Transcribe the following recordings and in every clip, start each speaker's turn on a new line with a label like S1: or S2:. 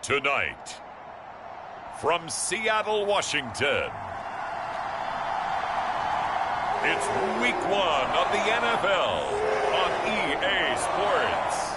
S1: Tonight, from Seattle, Washington, it's Week 1 of the NFL on EA Sports.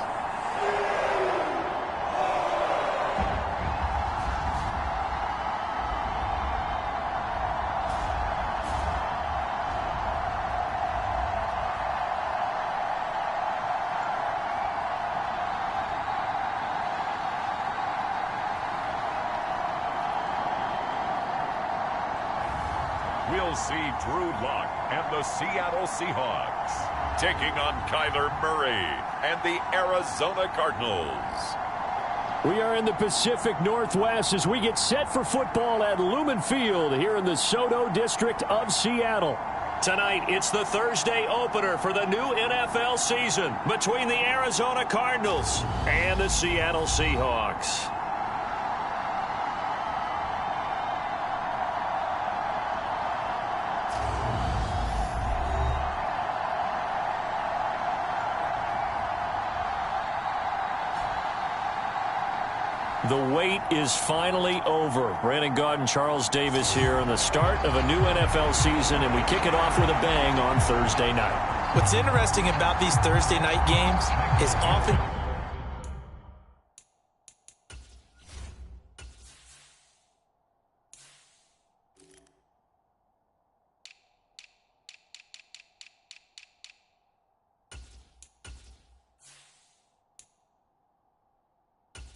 S1: We'll see Drew Lock and the Seattle Seahawks taking on Kyler Murray and the Arizona Cardinals.
S2: We are in the Pacific Northwest as we get set for football at Lumen Field here in the Soto District of Seattle. Tonight, it's the Thursday opener for the new NFL season between the Arizona Cardinals and the Seattle Seahawks. The wait is finally over. Brandon Gaudin, Charles Davis here on the start of a new NFL season, and we kick it off with a bang on Thursday night.
S3: What's interesting about these Thursday night games is often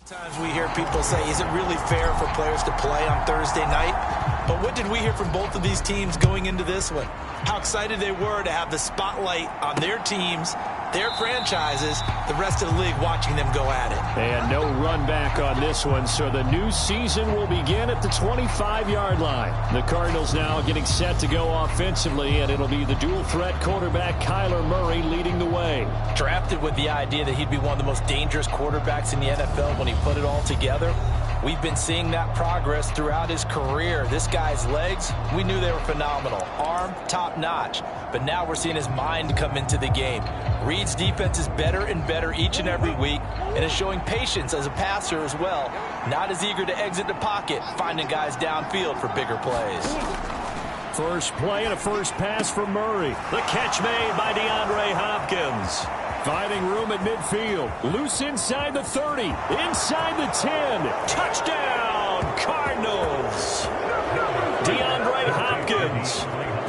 S3: Sometimes we hear people say, is it really fair for players to play on Thursday night? But what did we hear from both of these teams going into this one? How excited they were to have the spotlight on their teams, their franchises, the rest of the league watching them go at it.
S2: And no run back on this one, so the new season will begin at the 25-yard line. The Cardinals now getting set to go offensively, and it'll be the dual-threat quarterback Kyler Murray leading the way.
S3: Drafted with the idea that he'd be one of the most dangerous quarterbacks in the NFL when he put it all together. We've been seeing that progress throughout his career. This guy's legs, we knew they were phenomenal. Arm, top-notch. But now we're seeing his mind come into the game. Reed's defense is better and better each and every week, and is showing patience as a passer as well. Not as eager to exit the pocket, finding guys downfield for bigger plays.
S2: First play and a first pass for Murray. The catch made by DeAndre Hopkins. Finding room at midfield. Loose inside the 30. Inside the 10. Touchdown, Cardinals. DeAndre Hopkins.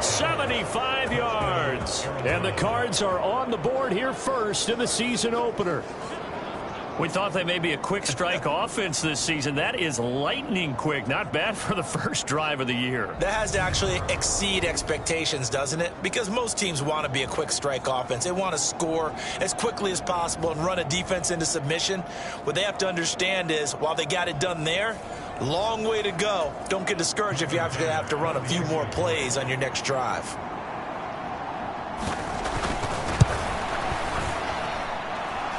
S2: 75 yards. And the Cards are on the board here first in the season opener. We thought they may be a quick strike offense this season. That is lightning quick. Not bad for the first drive of the year.
S3: That has to actually exceed expectations, doesn't it? Because most teams want to be a quick strike offense. They want to score as quickly as possible and run a defense into submission. What they have to understand is, while they got it done there, long way to go. Don't get discouraged if you have to run a few more plays on your next drive.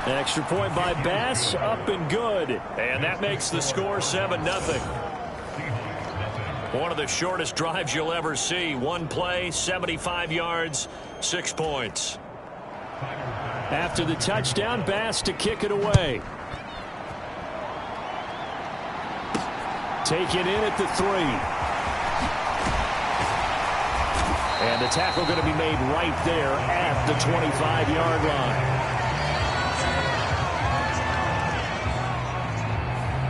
S2: Extra point by Bass, up and good. And that makes the score 7-0. One of the shortest drives you'll ever see. One play, 75 yards, 6 points. After the touchdown, Bass to kick it away. Taken in at the 3. And the tackle going to be made right there at the 25-yard line.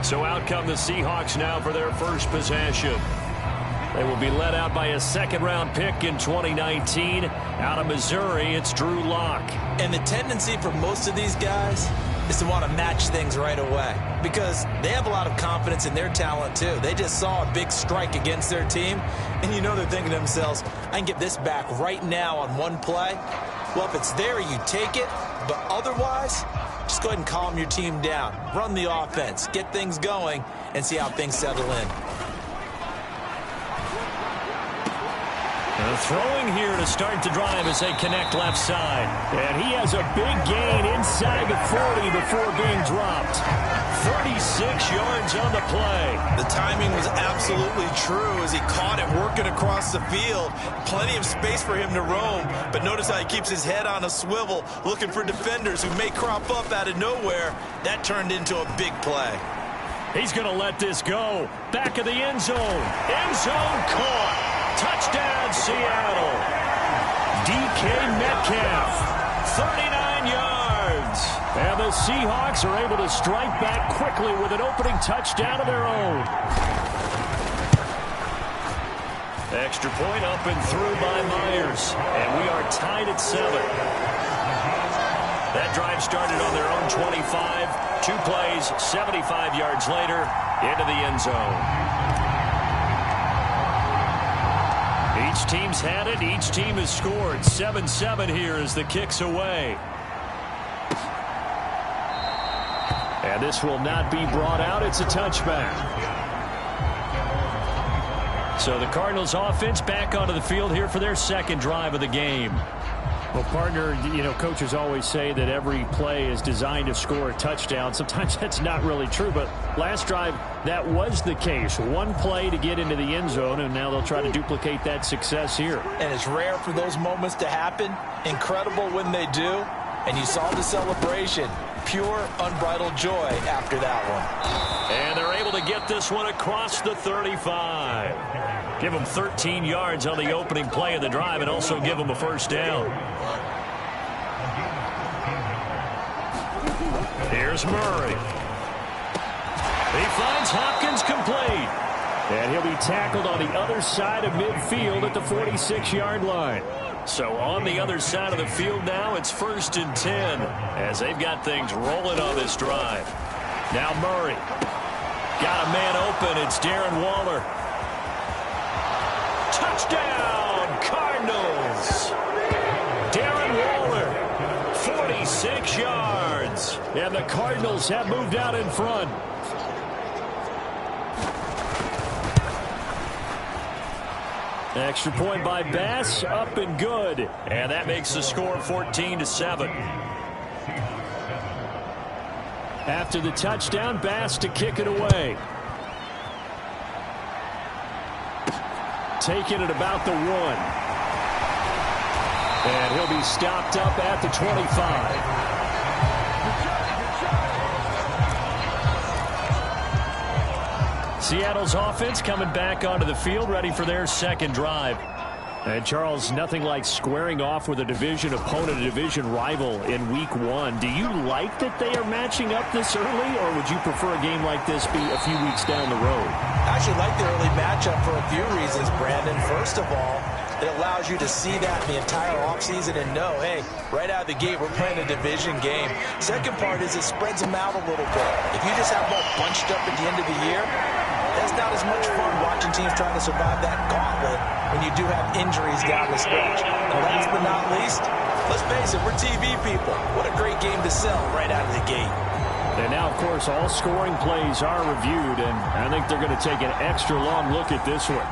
S2: So out come the Seahawks now for their first possession. They will be led out by a second-round pick in 2019. Out of Missouri, it's Drew Lock.
S3: And the tendency for most of these guys is to want to match things right away, because they have a lot of confidence in their talent too. They just saw a big strike against their team, and you know they're thinking to themselves, I can get this back right now on one play. Well, if it's there, you take it, but otherwise, just go ahead and calm your team down. Run the offense, get things going, and see how things settle in.
S2: Throwing here to start the drive as they connect left side. And he has a big gain inside the 40 before being dropped. 36 yards on the play.
S3: The timing was absolutely true as he caught it working across the field. Plenty of space for him to roam, but notice how he keeps his head on a swivel, looking for defenders who may crop up out of nowhere. That turned into a big play.
S2: He's going to let this go. Back of the end zone. End zone caught. Touchdown, Seattle. DK Metcalf, 39 yards. And the Seahawks are able to strike back quickly with an opening touchdown of their own. Extra point up and through by Myers. And we are tied at 7. That drive started on their own 25. 2 plays, 75 yards later, into the end zone. Each team's had it. Each team has scored. 7-7 here as the kick's away. And this will not be brought out. It's a touchback. So the Cardinals offense back onto the field here for their second drive of the game. Well, partner, coaches always say that every play is designed to score a touchdown. Sometimes that's not really true, but last drive, that was the case. One play to get into the end zone, and now they'll try to duplicate that success here. And it's rare for those moments to happen. Incredible when they do. And you saw the celebration. Pure, unbridled joy after that one. And they're able to get this one across the 35. Give them 13 yards on the opening play of the drive and also give them a first down. Here's Murray. He finds Hopkins complete. And he'll be tackled on the other side of midfield at the 46-yard line. So on the other side of the field now, it's 1st and 10 as they've got things rolling on this drive. Now Murray. Got a man open. It's Darren Waller. Touchdown, Cardinals. Darren Waller, 46 yards. And the Cardinals have moved out in front. Extra point by Bass, up and good. And that makes the score 14-7. After the touchdown, Bass to kick it away. Taking it about the 1. And he'll be stopped up at the 25. Seattle's offense coming back onto the field, ready for their second drive. And, Charles, nothing like squaring off with a division opponent, a division rival in Week 1. Do you like that they are matching up this early, or would you prefer a game like this be a few weeks down the road?
S3: I actually like the early matchup for a few reasons, Brandon. First of all, it allows you to see that the entire offseason and know, hey, right out of the gate, we're playing a division game. Second part is it spreads them out a little bit. If you just have them all bunched up at the end of the year, that's not as much fun watching teams trying to survive that gauntlet when you do have injuries down the stretch. And last but not least, let's face it, we're TV people. What a great game to sell right out of the gate.
S2: And now, of course, all scoring plays are reviewed, and I think they're going to take an extra long look at this one.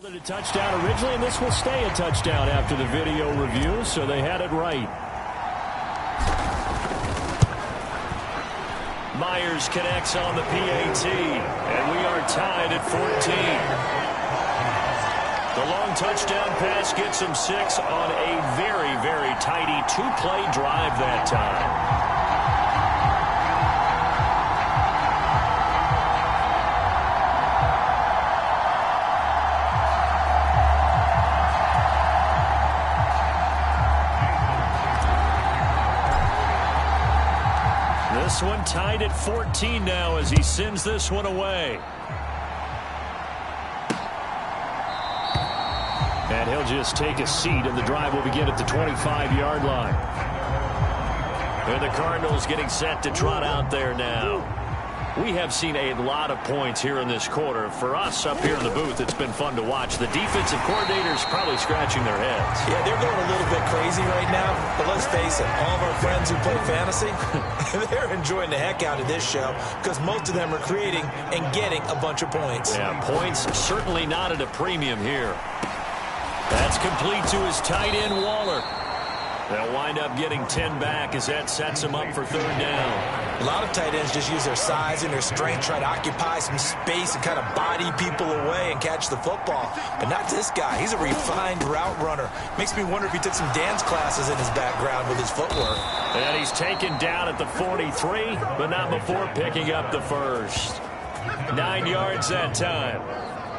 S2: A touchdown originally, and this will stay a touchdown after the video review, so they had it right. Myers connects on the PAT, and we are tied at 14. The long touchdown pass gets him 6 on a very, very tidy two-play drive that time. This one tied at 14 now as he sends this one away. And he'll just take a seat, and the drive will begin at the 25-yard line. And the Cardinals getting set to trot out there now. We have seen a lot of points here in this quarter. For us up here in the booth, it's been fun to watch. The defensive coordinators probably scratching their heads.
S3: Yeah, they're going a little bit crazy right now. But let's face it, all of our friends who play fantasy, they're enjoying the heck out of this show because most of them are creating and getting a bunch of points.
S2: Yeah, points certainly not at a premium here. That's complete to his tight end, Waller. They'll wind up getting 10 back as that sets them up for third down.
S3: A lot of tight ends just use their size and their strength, try to occupy some space and kind of body people away and catch the football. But not this guy. He's a refined route runner. Makes me wonder if he took some dance classes in his background with his footwork.
S2: And he's taken down at the 43, but not before picking up the first. 9 yards that time.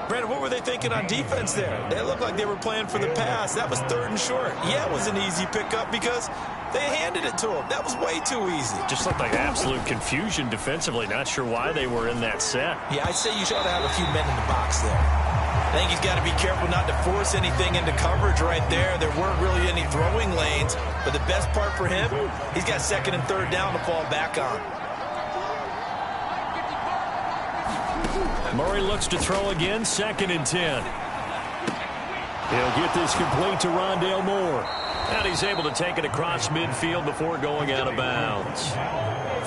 S3: Brandon, what were they thinking on defense there? They looked like they were playing for the pass. That was 3rd and short. Yeah, it was an easy pickup because they handed it to him. That was way too easy.
S2: Just looked like absolute confusion defensively. Not sure why they were in that set.
S3: Yeah, I'd say you should have a few men in the box there. I think he's got to be careful not to force anything into coverage right there. There weren't really any throwing lanes. But the best part for him, he's got 2nd and 3rd down to fall back on.
S2: Murray looks to throw again, 2nd and 10. He'll get this complete to Rondale Moore. And he's able to take it across midfield before going out of bounds.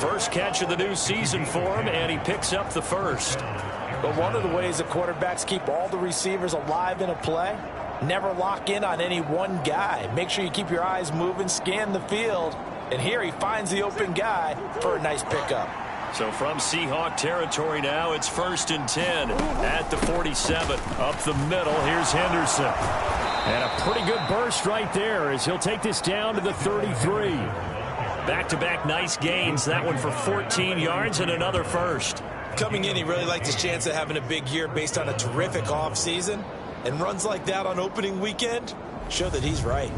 S2: First catch of the new season for him, and he picks up the first.
S3: But one of the ways that quarterbacks keep all the receivers alive in a play, never lock in on any one guy. Make sure you keep your eyes moving, scan the field. And here he finds the open guy for a nice pickup.
S2: So from Seahawk territory now, it's 1st and 10 at the 47. Up the middle, here's Henderson. And a pretty good burst right there as he'll take this down to the 33. Back-to-back nice gains. That one for 14 yards and another first.
S3: Coming in, he really liked his chance of having a big year based on a terrific offseason. And runs like that on opening weekend show that he's right.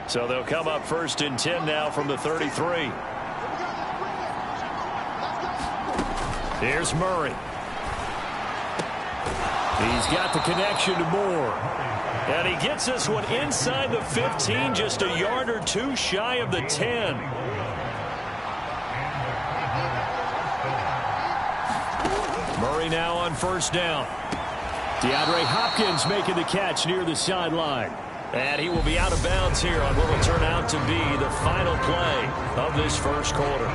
S2: So they'll come up 1st and 10 now from the 33. Here's Murray. He's got the connection to Moore. And he gets this one inside the 15, just a yard or two shy of the 10. Murray now on 1st down. DeAndre Hopkins making the catch near the sideline. And he will be out of bounds here on what will turn out to be the final play of this first quarter.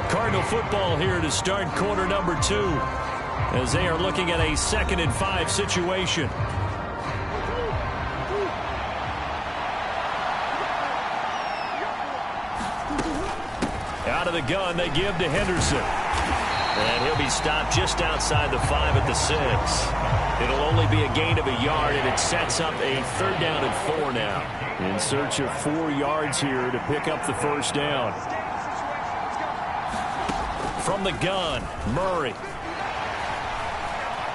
S2: Cardinal football here to start quarter number 2 as they are looking at a 2nd and 5 situation. Out of the gun, they give to Henderson. And he'll be stopped just outside the 5 at the 6. It'll only be a gain of a yard, and it sets up a 3rd down and 4 now. In search of 4 yards here to pick up the first down. From the gun, Murray.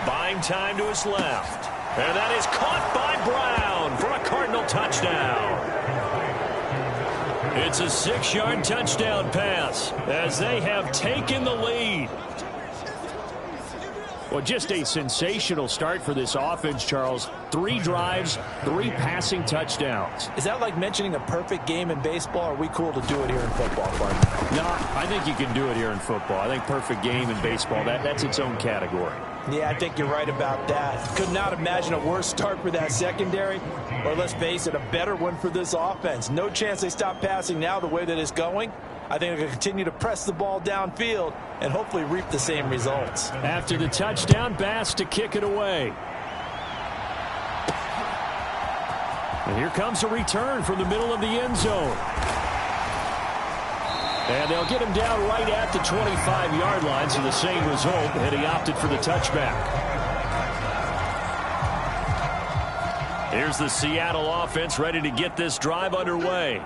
S2: Buying time to his left. And that is caught by Brown for a Cardinal touchdown. It's a 6-yard touchdown pass as they have taken the lead. Well, just a sensational start for this offense, Charles. 3 drives, 3 passing touchdowns.
S3: Is that like mentioning a perfect game in baseball? Or are we cool to do it here in football, Clark?
S2: No, I think you can do it here in football. I think perfect game in baseball, that's its own category.
S3: Yeah, I think you're right about that. Could not imagine a worse start for that secondary, or let's face it, a better one for this offense. No chance they stop passing now the way that it's going. I think they're going to continue to press the ball downfield and hopefully reap the same results.
S2: After the touchdown, Bass to kick it away. And here comes a return from the middle of the end zone. And they'll get him down right at the 25-yard line, so the same result, and he opted for the touchback. Here's the Seattle offense ready to get this drive underway.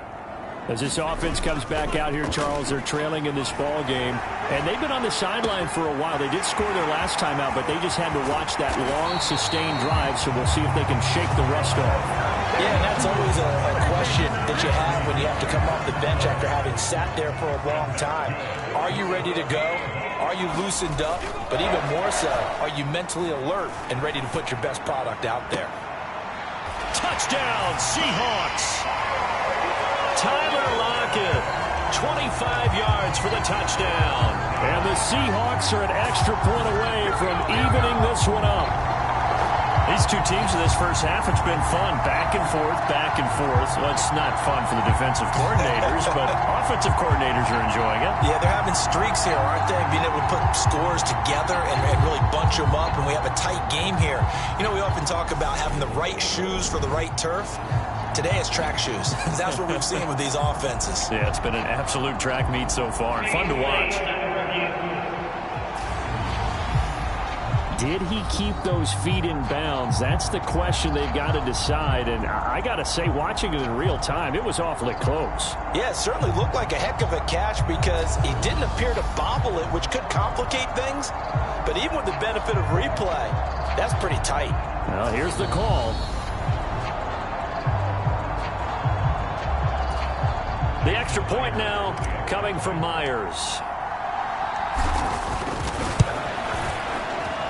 S2: As this offense comes back out here, Charles, they're trailing in this ball game. And they've been on the sideline for a while. They did score their last time out, but they just had to watch that long, sustained drive, so we'll see if they can shake the rust off.
S3: Yeah, and that's always a question that you have when you have to come off the bench after having sat there for a long time. Are you ready to go? Are you loosened up? But even more so, are you mentally alert and ready to put your best product out there?
S2: Touchdown, Seahawks! Tyler Lockett, 25 yards for the touchdown. And the Seahawks are an extra point away from evening this one up. These two teams in this first half, it's been fun. Back and forth, back and forth. Well, it's not fun for the defensive coordinators, but offensive coordinators are enjoying it.
S3: Yeah, they're having streaks here, aren't they? Being able to put scores together and really bunch them up, and we have a tight game here. You know, we often talk about having the right shoes for the right turf. Today it's track shoes. That's what we've seen with these offenses.
S2: Yeah, it's been an absolute track meet so far. Fun to watch. Did he keep those feet in bounds? That's the question they've got to decide. And I got to say, watching it in real time, it was awfully close.
S3: Yeah, it certainly looked like a heck of a catch because he didn't appear to bobble it, which could complicate things. But even with the benefit of replay, that's pretty tight.
S2: Well, here's the call. The extra point now coming from Myers.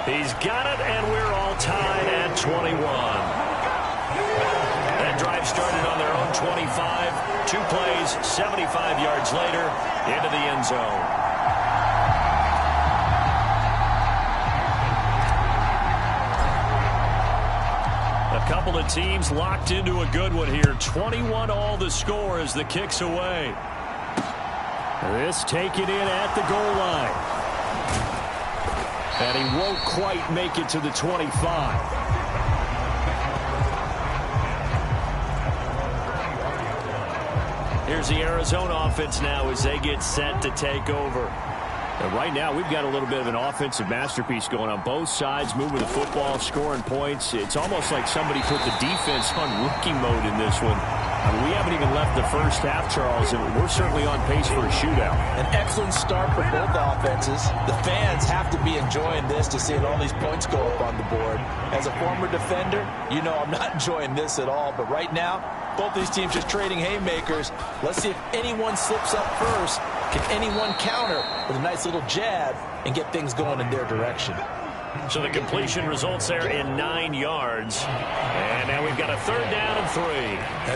S2: He's got it, and we're all tied at 21. That drive started on their own 25. 2 plays, 75 yards later, into the end zone. A couple of teams locked into a good one here. 21 all the score as the kick's away. This taken in at the goal line. And he won't quite make it to the 25. Here's the Arizona offense now as they get set to take over. And right now, we've got a little bit of an offensive masterpiece going on both sides, moving the football, scoring points. It's almost like somebody put the defense on rookie mode in this one. I mean, we haven't even left the first half, Charles, and we're certainly on pace for a shootout.
S3: An excellent start for both offenses. The fans have to be enjoying this to see all these points go up on the board. As a former defender, you know I'm not enjoying this at all. But right now, both these teams just trading haymakers. Let's see if anyone slips up first. Can anyone counter with a nice little jab and get things going in their direction?
S2: So the completion results there in 9 yards. And now we've got a 3rd down and 3.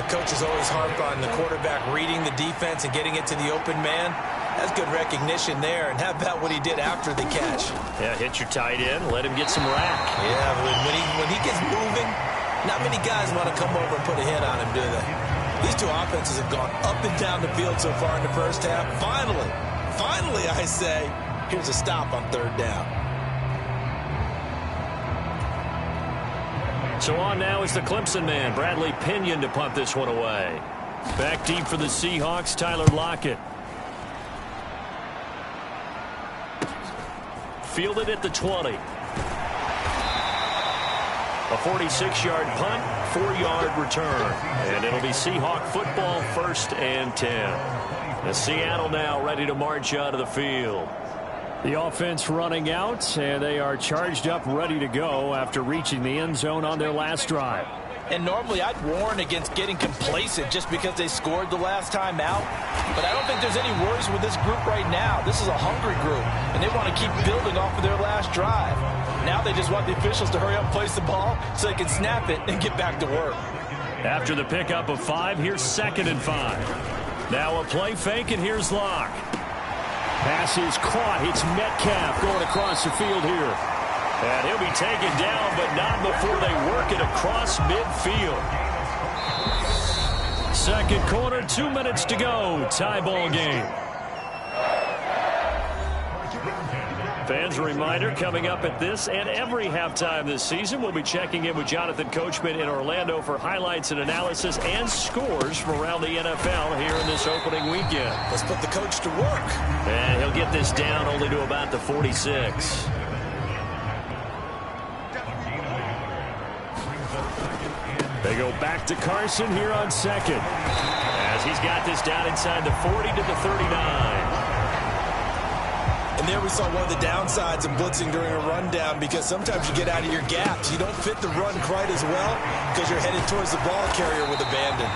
S3: Coaches always harp on the quarterback reading the defense and getting it to the open man. That's good recognition there. And how about what he did after the catch?
S2: Yeah, hit your tight end, let him get some rack.
S3: Yeah, but when he gets moving, not many guys want to come over and put a hit on him, do they? These two offenses have gone up and down the field so far in the first half. Finally, I say, here's a stop on 3rd down.
S2: So on now is the Clemson man, Bradley Pinion, to punt this one away. Back deep for the Seahawks, Tyler Lockett. Fielded at the 20. A 46-yard punt, 4-yard return. And it'll be Seahawk football, 1st and 10. The Seattle now ready to march out of the field. The offense running out, and they are charged up, ready to go after reaching the end zone on their last drive.
S3: And normally I'd warn against getting complacent just because they scored the last time out. But I don't think there's any worries with this group right now. This is a hungry group, and they want to keep building off of their last drive. Now they just want the officials to hurry up and place the ball so they can snap it and get back to work.
S2: After the pickup of 5, here's 2nd and 5. Now a play fake, and here's Locke. Pass is caught. It's Metcalf going across the field here. And he'll be taken down, but not before they work it across midfield. Second quarter, 2 minutes to go. Tie ball game. Fans, a reminder, coming up at this and every halftime this season, we'll be checking in with Jonathan Coachman in Orlando for highlights and analysis and scores from around the NFL here in this opening weekend.
S3: Let's put the coach to work.
S2: And he'll get this down only to about the 46. They go back to Carson here on 2nd, as he's got this down inside the 40 to the 39.
S3: And there we saw one of the downsides of blitzing during a rundown, because sometimes you get out of your gaps. You don't fit the run quite as well because you're headed towards the ball carrier with abandon.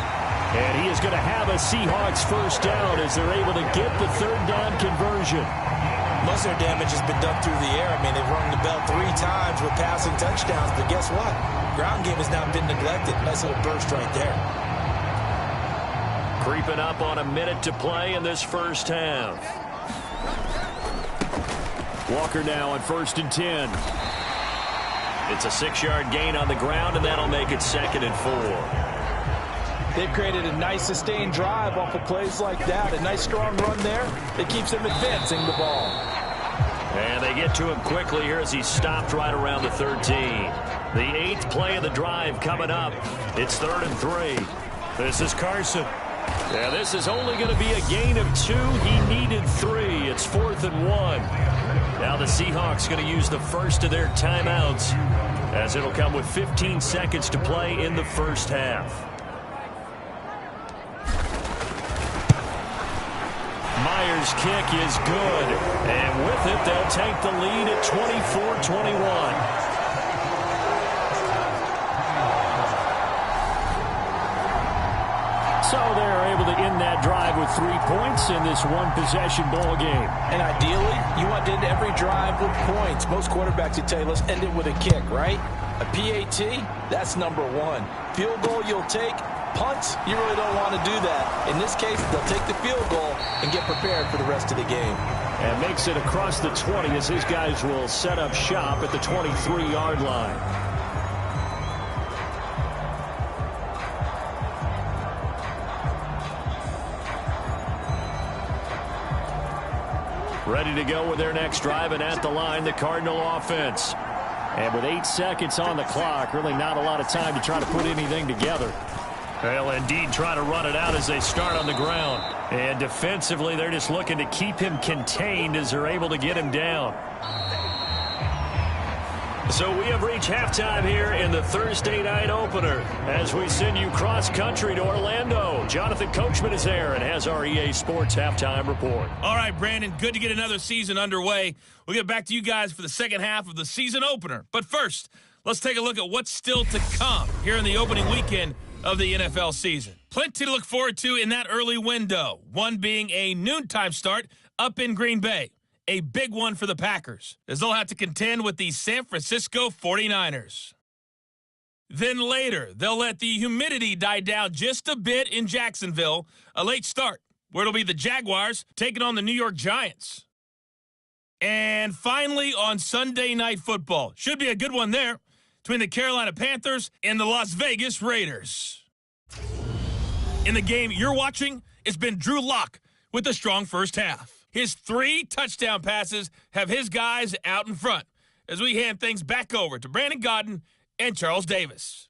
S2: And he is going to have a Seahawks first down as they're able to get the 3rd down conversion.
S3: Most of their damage has been done through the air. I mean, they've rung the bell 3 times with passing touchdowns, but guess what? Ground game has now been neglected. Nice little burst right there.
S2: Creeping up on a minute to play in this first half. Walker now on 1st and 10. It's a 6-yard gain on the ground, and that'll make it 2nd and 4.
S3: They've created a nice sustained drive off of plays like that. A nice strong run there that keeps them advancing the ball.
S2: And they get to him quickly here as he's stopped right around the 13. The 8th play of the drive coming up. It's 3rd and 3. This is Carson. Yeah, this is only going to be a gain of 2. He needed 3. It's 4th and 1. Now the Seahawks going to use the first of their timeouts, as it'll come with 15 seconds to play in the first half. Myers' kick is good, and with it they'll take the lead at 24-21. So they're able to end that drive with 3 points in this one-possession ball game.
S3: And ideally, you want to end every drive with points. Most quarterbacks would tell you, let's end it with a kick, right? A PAT, that's number 1. Field goal you'll take. Punts, you really don't want to do that. In this case, they'll take the field goal and get prepared for the rest of the game.
S2: And makes it across the 20 as his guys will set up shop at the 23-yard line. Ready to go with their next drive, and at the line, the Cardinal offense. And with 8 seconds on the clock, really not a lot of time to try to put anything together. They'll indeed try to run it out as they start on the ground. And defensively, they're just looking to keep him contained as they're able to get him down. So we have reached halftime here in the Thursday night opener as we send you cross-country to Orlando. Jonathan Coachman is there and has our EA Sports halftime report.
S4: All right, Brandon, good to get another season underway. We'll get back to you guys for the second half of the season opener. But first, let's take a look at what's still to come here in the opening weekend of the NFL season. Plenty to look forward to in that early window, one being a noontime start up in Green Bay. A big one for the Packers, as they'll have to contend with the San Francisco 49ers. Then later, they'll let the humidity die down just a bit in Jacksonville, a late start, where it'll be the Jaguars taking on the New York Giants. And finally, on Sunday Night Football, should be a good one there, between the Carolina Panthers and the Las Vegas Raiders. In the game you're watching, it's been Drew Lock with a strong first half. His 3 touchdown passes have his guys out in front as we hand things back over to Brandon Godden and Charles Davis.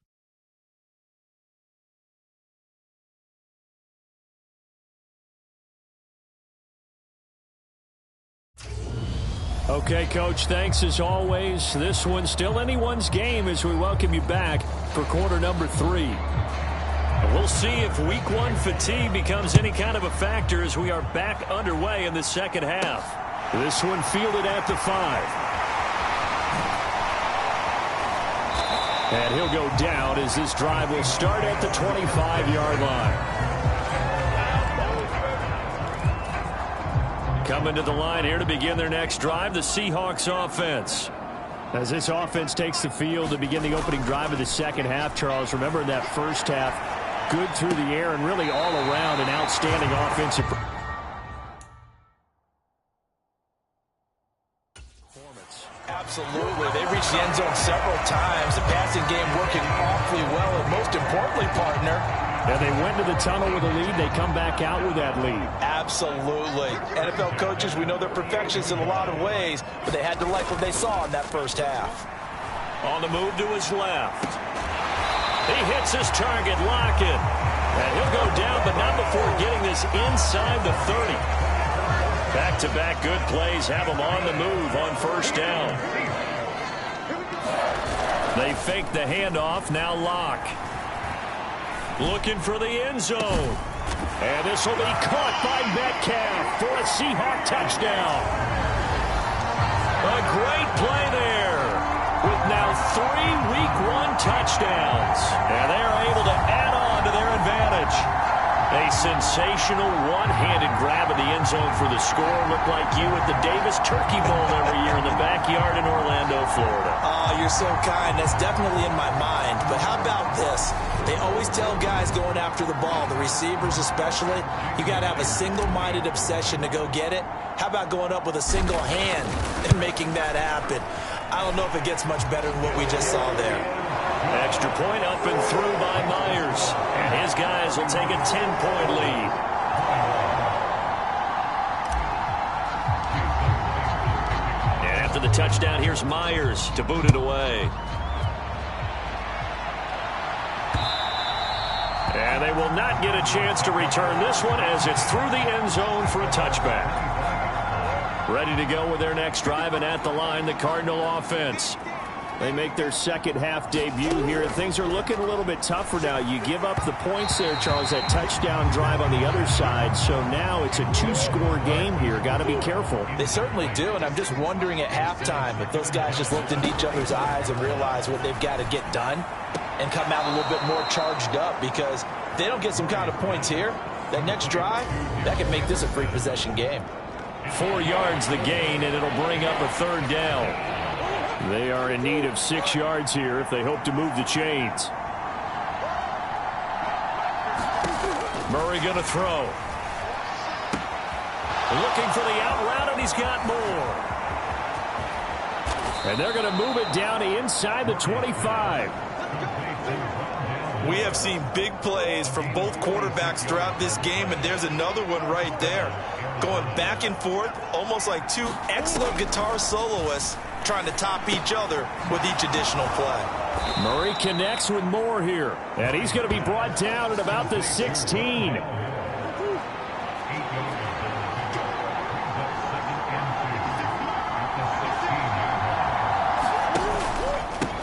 S2: Okay, Coach, thanks as always. This one's still anyone's game as we welcome you back for quarter number 3. We'll see if week 1 fatigue becomes any kind of a factor as we are back underway in the second half. This one fielded at the 5. And he'll go down as this drive will start at the 25-yard line. Coming to the line here to begin their next drive, the Seahawks offense. As this offense takes the field to begin the opening drive of the second half, Charles, remember in that first half, good through the air and really all around an outstanding offensive performance.
S3: Absolutely. They reached the end zone several times. The passing game working awfully well, and most importantly, partner,
S2: and they went to the tunnel with a lead. They come back out with that lead.
S3: Absolutely. NFL coaches, we know they're perfectionists in a lot of ways, but they had to like what they saw in that first half.
S2: On the move to his left. He hits his target, Lockett. And he'll go down, but not before getting this inside the 30. Back-to-back good plays have him on the move on first down. They fake the handoff, now Locke. Looking for the end zone. And this will be caught by Metcalf for a Seahawk touchdown. A great play there with now 3 Week 1 touchdowns. And they are able to add on to their advantage. A sensational one-handed grab of the end zone for the score. Looked like you at the Davis Turkey Bowl every year in the backyard in Orlando, Florida.
S3: Oh, you're so kind. That's definitely in my mind. But how about this? They always tell guys going after the ball, the receivers especially, you got to have a single-minded obsession to go get it. How about going up with a single hand and making that happen? I don't know if it gets much better than what we just saw there.
S2: Extra point up and through by Myers. And his guys will take a 10-point lead. And after the touchdown, here's Myers to boot it away. And they will not get a chance to return this one as it's through the end zone for a touchback. Ready to go with their next drive, and at the line, the Cardinal offense. They make their second half debut here, and things are looking a little bit tougher now. You give up the points there, Charles, that touchdown drive on the other side, so now it's a 2-score game here. Got to be careful.
S3: They certainly do, and I'm just wondering at halftime if those guys just looked into each other's eyes and realized what they've got to get done and come out a little bit more charged up, because if they don't get some kind of points here, that next drive, that could make this a free possession game.
S2: 4 yards the gain, and it'll bring up a third down. They are in need of 6 yards here if they hope to move the chains. Murray going to throw. Looking for the out route, and he's got more. And they're going to move it down to inside the 25.
S5: We have seen big plays from both quarterbacks throughout this game, and there's another one right there. Going back and forth, almost like two excellent guitar soloists trying to top each other with each additional play.
S2: Murray connects with Moore here, and he's going to be brought down at about the 16.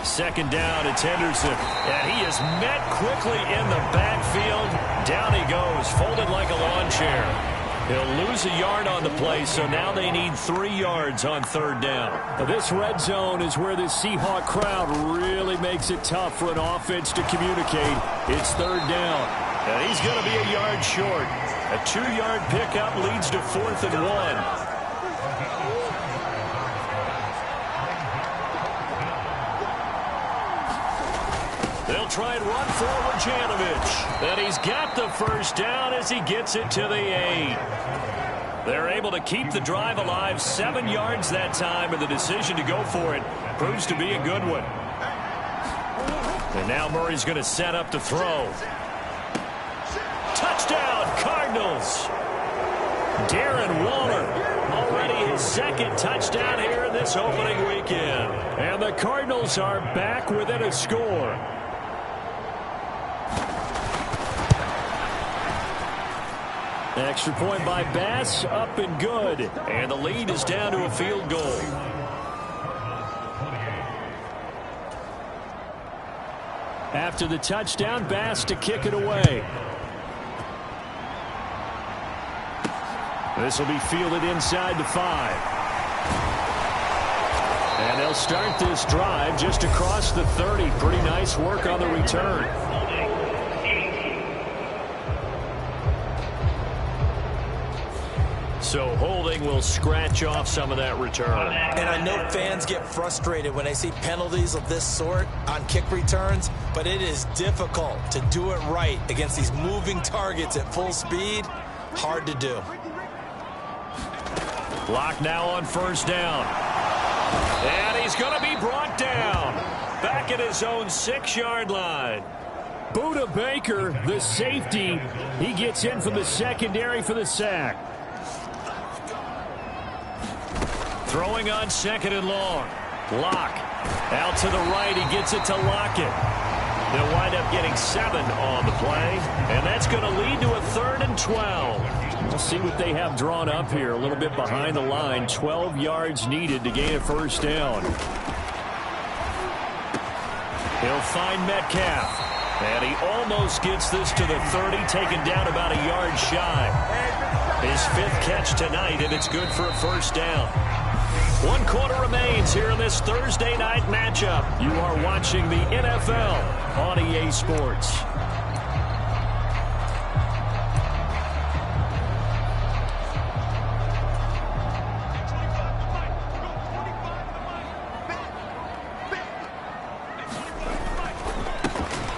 S2: Second down, it's Henderson, and he is met quickly in the backfield. Down he goes, folded like a lawn chair. He'll lose a yard on the play, so now they need 3 yards on third down. This red zone is where the Seahawk crowd really makes it tough for an offense to communicate. It's third down, and he's going to be a yard short. A 2-yard pickup leads to 4th and 1. They'll try and run forward Janovich. And he's got the first down as he gets it to the 8. They're able to keep the drive alive, 7 yards that time, and the decision to go for it proves to be a good one. And now Murray's going to set up to throw. Touchdown, Cardinals. Darren Waller, already his second touchdown here in this opening weekend. And the Cardinals are back within a score. Extra point by Bass, up and good. And the lead is down to a field goal. After the touchdown, Bass to kick it away. This will be fielded inside the 5. And they'll start this drive just across the 30. Pretty nice work on the return. So holding will scratch off some of that return.
S3: And I know fans get frustrated when they see penalties of this sort on kick returns, but it is difficult to do it right against these moving targets at full speed. Hard to do.
S2: Clock now on first down. And he's going to be brought down. Back at his own 6-yard line. Buda Baker, the safety, he gets in from the secondary for the sack. Throwing on 2nd and long. Locke out to the right. He gets it to Lockett. They'll wind up getting 7 on the play, and that's going to lead to a 3rd and 12. We'll see what they have drawn up here. A little bit behind the line. 12 yards needed to gain a first down. He'll find Metcalf. And he almost gets this to the 30, taken down about a yard shy. His 5th catch tonight, and it's good for a first down. 1 quarter remains here in this Thursday night matchup. You are watching the NFL on EA Sports.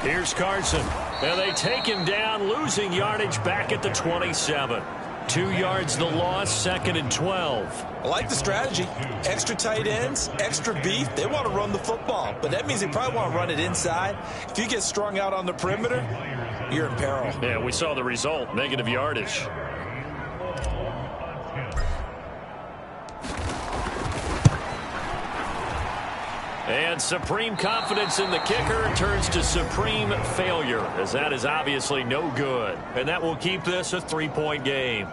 S2: Here's Carson. And they take him down, losing yardage back at the 27. 2 yards the loss, 2nd and 12.
S3: I like the strategy. Extra tight ends, extra beef. They want to run the football, but that means they probably want to run it inside. If you get strung out on the perimeter, you're in peril.
S2: Yeah, we saw the result, negative yardage. And supreme confidence in the kicker turns to supreme failure, as that is obviously no good. And that will keep this a 3-point game.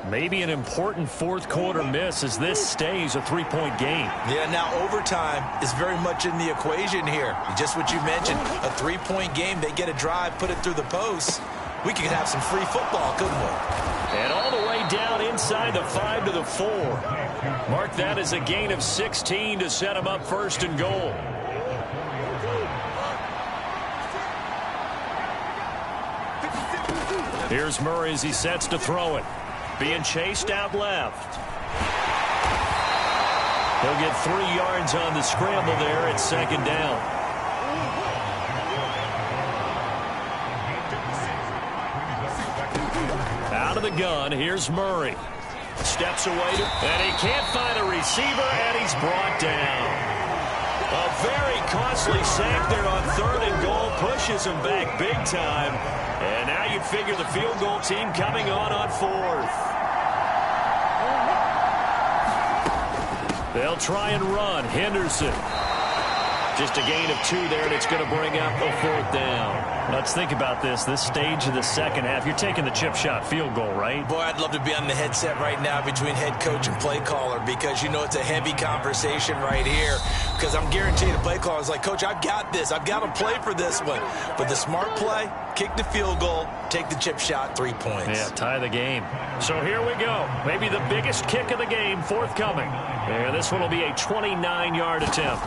S2: Maybe an important 4th quarter miss as this stays a 3-point game.
S3: Yeah, now overtime is very much in the equation here. Just what you mentioned, a 3-point game. They get a drive, put it through the post. We could have some free football, couldn't we?
S2: And all the way down inside the 5 to the 4. Mark that as a gain of 16 to set him up 1st and goal. Here's Murray as he sets to throw it. Being chased out left. He'll get 3 yards on the scramble there at 2nd down. Out of the gun, here's Murray. Steps away, and he can't find a receiver, and he's brought down. A very costly sack there on 3rd and goal, pushes him back big time. And now you'd figure the field goal team coming on 4th. They'll try and run. Henderson. Just a gain of 2 there, and it's going to bring up a 4th down. Let's think about this stage of the second half. You're taking the chip shot field goal, right?
S3: Boy, I'd love to be on the headset right now between head coach and play caller, because you know it's a heavy conversation right here. Because I'm guaranteeing the play caller is like, Coach, I've got this. I've got to play for this one. But the smart play, kick the field goal, take the chip shot, 3 points.
S2: Yeah, tie the game. So here we go. Maybe the biggest kick of the game forthcoming. And this one will be a 29-yard attempt.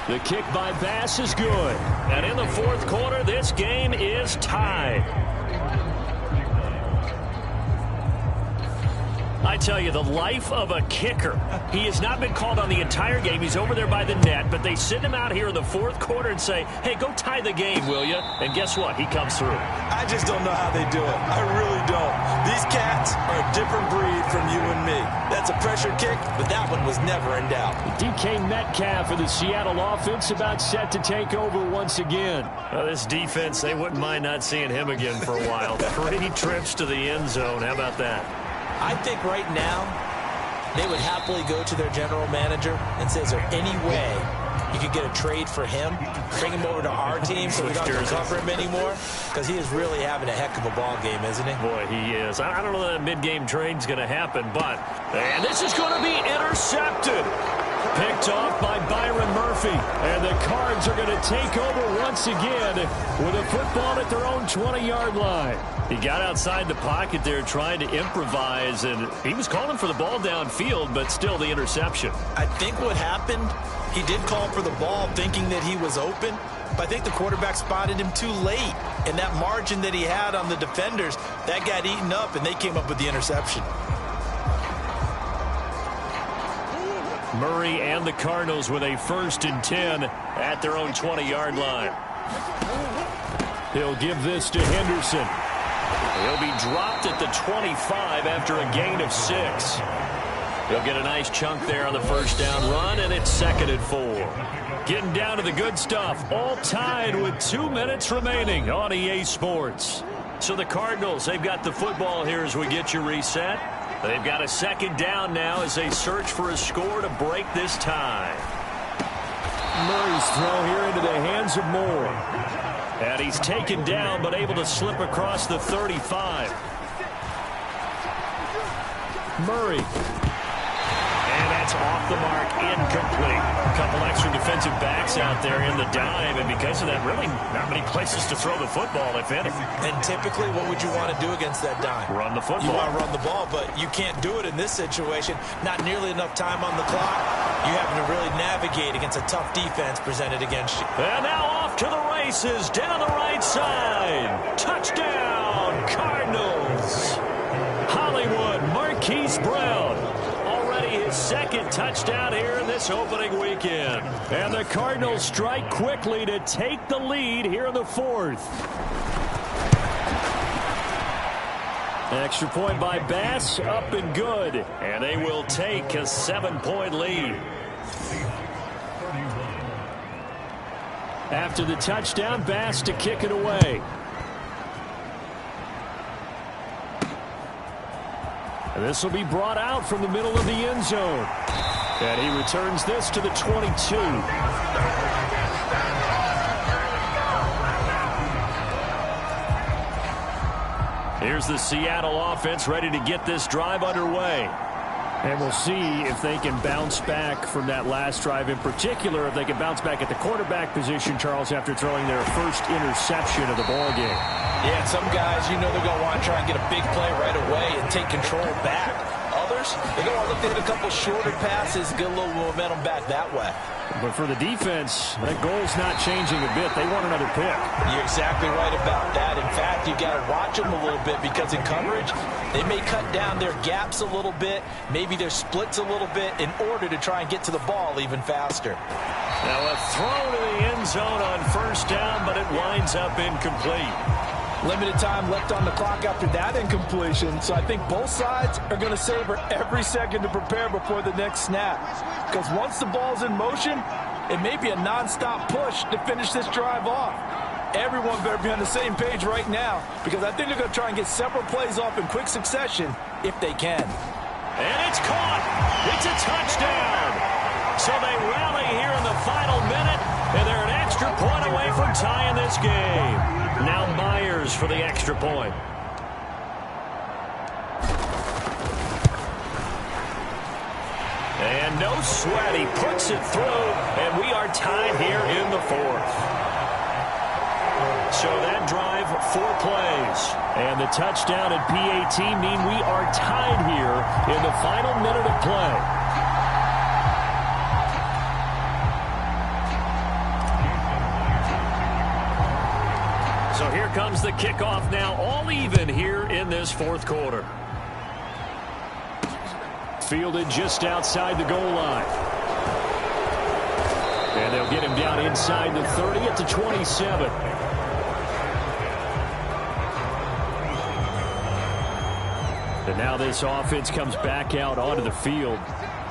S2: The kick by Bass is good. And in the 4th quarter, this game is tied. I tell you, the life of a kicker. He has not been called on the entire game. He's over there by the net, but they send him out here in the 4th quarter and say, hey, go tie the game, will you? And guess what? He comes through.
S3: I just don't know how they do it. I really don't. These cats are a different breed from you and me. That's a pressure kick, but that one was never in doubt.
S2: DK Metcalf of the Seattle offense about set to take over once again. This defense, they wouldn't mind not seeing him again for a while. 3 trips to the end zone. How about that?
S3: I think right now they would happily go to their general manager and say, is there any way you could get a trade for him, bring him over to our team so we don't have to cover him anymore? Because he is really having a heck of a ball game, isn't he?
S2: Boy, he is. I don't know that a mid-game trade's going to happen, but and this is going to be intercepted. Picked off by Byron Murphy. And the Cards are going to take over once again with a football at their own 20-yard line.
S6: He got outside the pocket there trying to improvise, and he was calling for the ball downfield, but still the interception.
S5: I think what happened, he did call for the ball thinking that he was open, but I think the quarterback spotted him too late. And that margin that he had on the defenders, that got eaten up, and they came up with the interception.
S2: Murray and the Cardinals with a 1st and 10 at their own 20-yard line. He'll give this to Henderson. He'll be dropped at the 25 after a gain of 6. He'll get a nice chunk there on the first down run, and it's 2nd and 4. Getting down to the good stuff, all tied with 2 minutes remaining on EA Sports. So the Cardinals, they've got the football here as we get you reset. They've got a 2nd down now as they search for a score to break this tie. Murray's throw here into the hands of Moore. And he's taken down but able to slip across the 35. Murray. And that's off the mark, incomplete. A couple extra defensive backs out there in the dime, and because of that, really not many places to throw the football, if any.
S5: And typically, what would you want to do against that dime?
S2: Run the football.
S5: You want to run the ball, but you can't do it in this situation. Not nearly enough time on the clock. You having to really navigate against a tough defense presented against you.
S2: And now off to the races, down the right side. Touchdown, Cardinals. Hollywood, Marquise Brown. His 2nd touchdown here in this opening weekend. And the Cardinals strike quickly to take the lead here in the 4th. Extra point by Bass, up and good. And they will take a 7-point lead. After the touchdown, Bass to kick it away. And this will be brought out from the middle of the end zone. And he returns this to the 22. Here's the Seattle offense ready to get this drive underway. And we'll see if they can bounce back from that last drive in particular, if they can bounce back at the quarterback position, Charles, after throwing their first interception of the ballgame.
S3: Yeah, some guys, you know they're going to want to try and get a big play right away and take control back. Others, they're going to want to look to hit a couple shorter passes, get a little momentum back that way.
S2: But for the defense, that goal's not changing a bit. They want another pick.
S3: You're exactly right about that. In fact, you got to watch them a little bit because in coverage, they may cut down their gaps a little bit, maybe their splits a little bit in order to try and get to the ball even faster.
S2: Now a throw to the end zone on 1st down, but it winds up incomplete.
S3: Limited time left on the clock after that incompletion, so I think both sides are going to savor every second to prepare before the next snap. Because once the ball's in motion, it may be a nonstop push to finish this drive off. Everyone better be on the same page right now, because I think they're going to try and get several plays off in quick succession if they can.
S2: And it's caught. It's a touchdown. So they rally here in the final minute, and they're an extra point away from tying this game. Now Myers for the extra point. And no sweat. He puts it through, and we are tied here in the 4th. So that drive, 4 plays. And the touchdown and PAT mean we are tied here in the final minute of play. So here comes the kickoff now, all even here in this 4th quarter. Fielded just outside the goal line. And they'll get him down inside the 30 at the 27. And now this offense comes back out onto the field.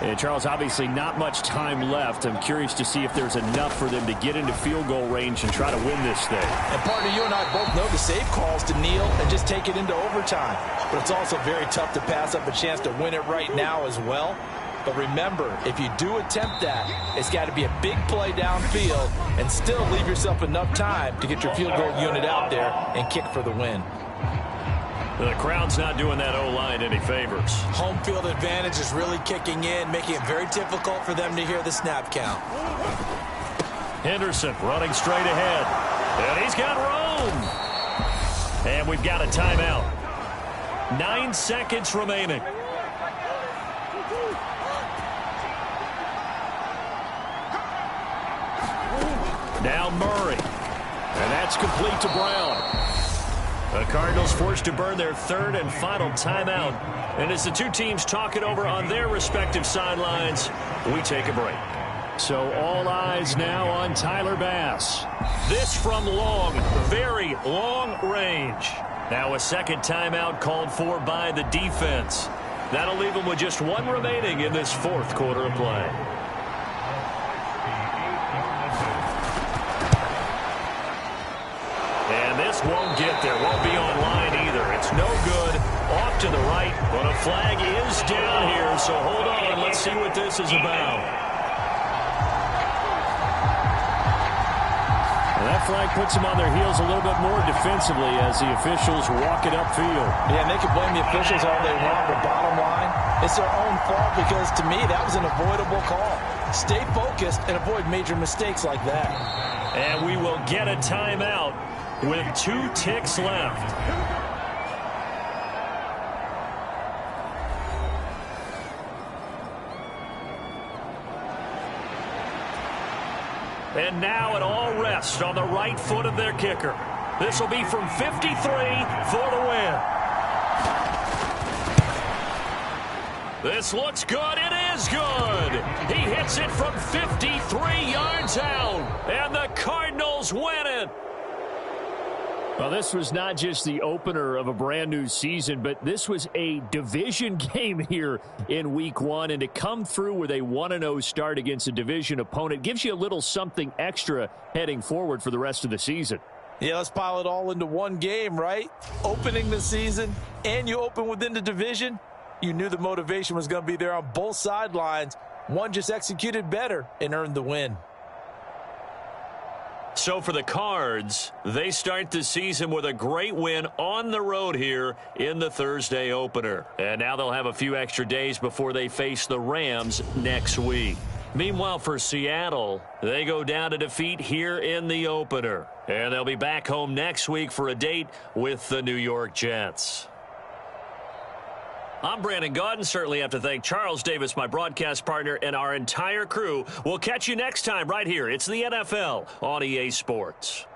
S2: And Charles, obviously not much time left. I'm curious to see if there's enough for them to get into field goal range and try to win this thing.
S3: And partner, you and I both know the save calls to kneel and just take it into overtime. But it's also very tough to pass up a chance to win it right now as well. But remember, if you do attempt that, it's got to be a big play downfield and still leave yourself enough time to get your field goal unit out there and kick for the win.
S6: The crowd's not doing that O-line any favors.
S3: Home field advantage is really kicking in, making it very difficult for them to hear the snap count.
S6: Henderson running straight ahead. And he's got room. And we've got a timeout. 9 seconds remaining. Now Murray. And that's complete to Brown. The Cardinals forced to burn their third and final timeout. And as the two teams talk it over on their respective sidelines, we take a break.
S2: So all eyes now on Tyler Bass.
S6: This from long, very long range. Now a second timeout called for by the defense. That'll leave them with just one remaining in this fourth quarter of play. And this won't get there, won't be online either. It's no good. Off to the right, but a flag is down here, so hold on. Let's see what this is about.
S2: That flag puts them on their heels a little bit more defensively as the officials walk it upfield.
S3: Yeah, and they can blame the officials all they want, but bottom line, it's their own fault because, to me, that was an avoidable call. Stay focused and avoid major mistakes like that.
S6: And we will get a timeout with 2 ticks left. And now it all rests on the right foot of their kicker. This will be from 53 for the win. This looks good. It is good. He hits it from 53 yards out. And the Cardinals win it.
S2: Well, this was not just the opener of a brand new season, but this was a division game here in week 1. And to come through with a 1-0 start against a division opponent gives you a little something extra heading forward for the rest of the season.
S3: Yeah, let's pile it all into one game, right? Opening the season, and you open within the division. You knew the motivation was going to be there on both sidelines. One just executed better and earned the win.
S6: So for the Cards, they start the season with a great win on the road here in the Thursday opener. And now they'll have a few extra days before they face the Rams next week. Meanwhile, for Seattle, they go down to defeat here in the opener. And they'll be back home next week for a date with the New York Jets. I'm Brandon Gaudin. Certainly have to thank Charles Davis, my broadcast partner, and our entire crew. We'll catch you next time right here. It's the NFL on EA Sports.